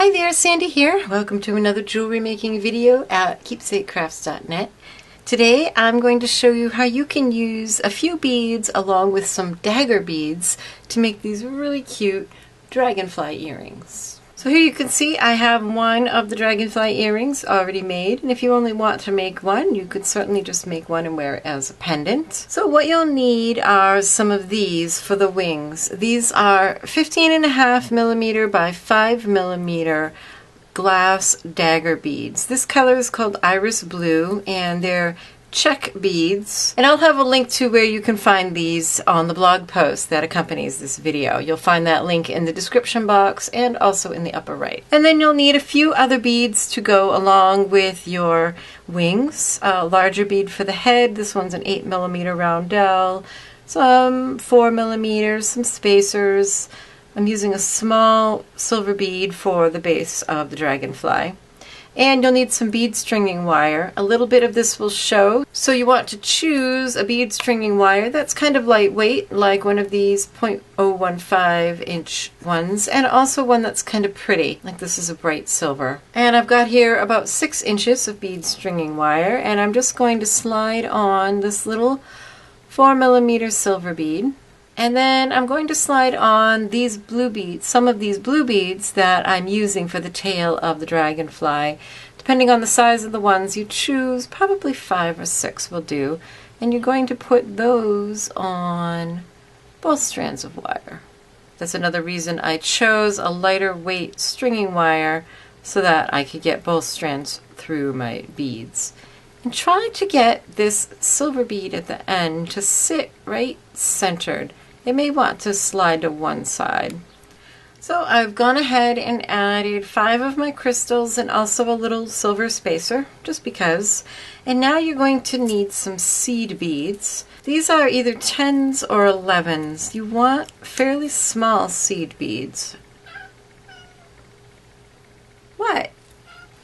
Hi there, Sandy here. Welcome to another jewelry making video at keepsakecrafts.net. Today I'm going to show you how you can use a few beads along with some dagger beads to make these really cute dragonfly earrings. So here you can see I have one of the dragonfly earrings already made, and if you only want to make one, you could certainly just make one and wear it as a pendant. So what you'll need are some of these for the wings. These are 15.5mm by 5mm glass dagger beads. This color is called iris blue, and they're Czech beads, and I'll have a link to where you can find these on the blog post that accompanies this video. You'll find that link in the description box and also in the upper right. And then you'll need a few other beads to go along with your wings. A larger bead for the head. This one's an 8mm roundel, some 4mm, some spacers. I'm using a small silver bead for the base of the dragonfly. And you'll need some bead stringing wire. A little bit of this will show. So you want to choose a bead stringing wire that's kind of lightweight, like one of these 0.015 inch ones, and also one that's kind of pretty, like this is a bright silver. And I've got here about 6 inches of bead stringing wire, and I'm just going to slide on this little 4mm silver bead. And then I'm going to slide on these blue beads, some of these blue beads that I'm using for the tail of the dragonfly. Depending on the size of the ones you choose, probably 5 or 6 will do. And you're going to put those on both strands of wire. That's another reason I chose a lighter weight stringing wire, so that I could get both strands through my beads. And try to get this silver bead at the end to sit right centered. It may want to slide to one side. So I've gone ahead and added 5 of my crystals and also a little silver spacer, just because. And now you're going to need some seed beads. These are either 10s or 11s. You want fairly small seed beads. What?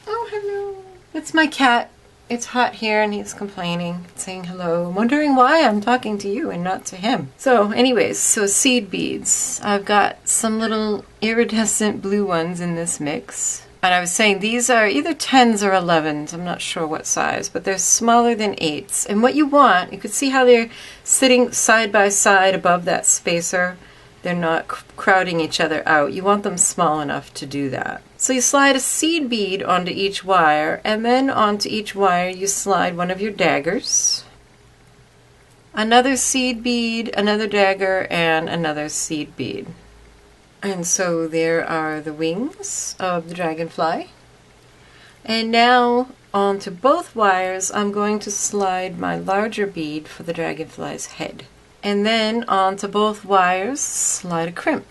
Oh, hello. It's my cat. It's hot here and he's complaining, saying hello, wondering why I'm talking to you and not to him. So anyways, so seed beads. I've got some little iridescent blue ones in this mix. And I was saying these are either 10s or 11s. I'm not sure what size, but they're smaller than 8s. And what you want, you could see how they're sitting side by side above that spacer. They're not crowding each other out. You want them small enough to do that. So you slide a seed bead onto each wire, and then onto each wire you slide one of your daggers, another seed bead, another dagger, and another seed bead. And so there are the wings of the dragonfly. And now onto both wires I'm going to slide my larger bead for the dragonfly's head. And then onto both wires slide a crimp.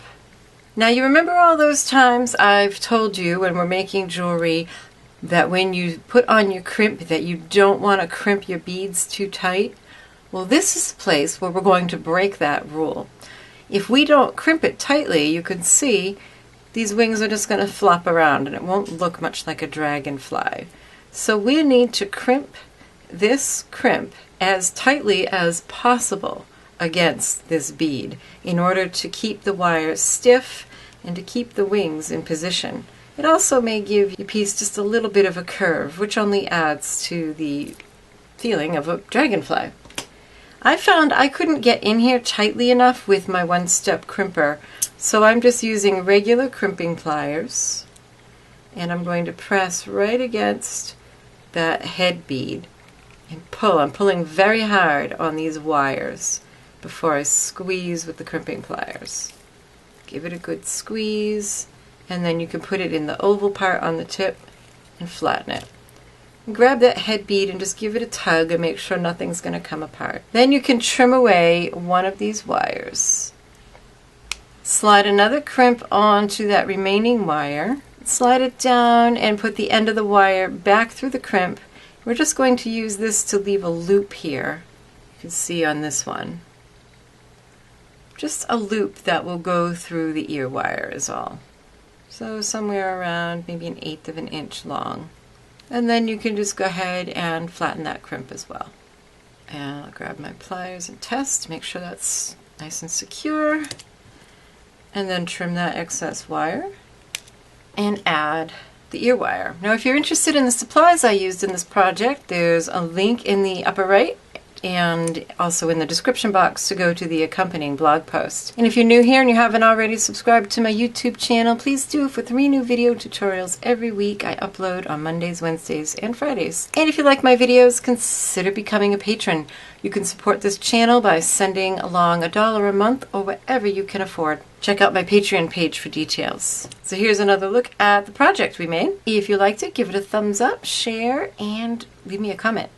Now you remember all those times I've told you when we're making jewelry that when you put on your crimp that you don't want to crimp your beads too tight? Well, this is the place where we're going to break that rule. If we don't crimp it tightly, you can see these wings are just going to flop around and it won't look much like a dragonfly. So we need to crimp this crimp as tightly as possible against this bead in order to keep the wire stiff and to keep the wings in position. It also may give your piece just a little bit of a curve, which only adds to the feeling of a dragonfly. I found I couldn't get in here tightly enough with my one-step crimper, so I'm just using regular crimping pliers, and I'm going to press right against that head bead and pull. I'm pulling very hard on these wires before I squeeze with the crimping pliers. Give it a good squeeze, and then you can put it in the oval part on the tip and flatten it. And grab that head bead and just give it a tug and make sure nothing's going to come apart. Then you can trim away one of these wires. Slide another crimp onto that remaining wire. Slide it down and put the end of the wire back through the crimp. We're just going to use this to leave a loop here. You can see on this one. Just a loop that will go through the ear wire is all. So somewhere around maybe 1/8 of an inch long. And then you can just go ahead and flatten that crimp as well. And I'll grab my pliers and test, make sure that's nice and secure. And then trim that excess wire. and add the ear wire. Now if you're interested in the supplies I used in this project, there's a link in the upper right and also in the description box to go to the accompanying blog post. And if you're new here and you haven't already subscribed to my YouTube channel, please do. For 3 new video tutorials every week I upload on Mondays, Wednesdays, and Fridays. And if you like my videos, consider becoming a patron. You can support this channel by sending along $1 a month or whatever you can afford. Check out my Patreon page for details. So here's another look at the project we made. If you liked it, give it a thumbs up, share, and leave me a comment.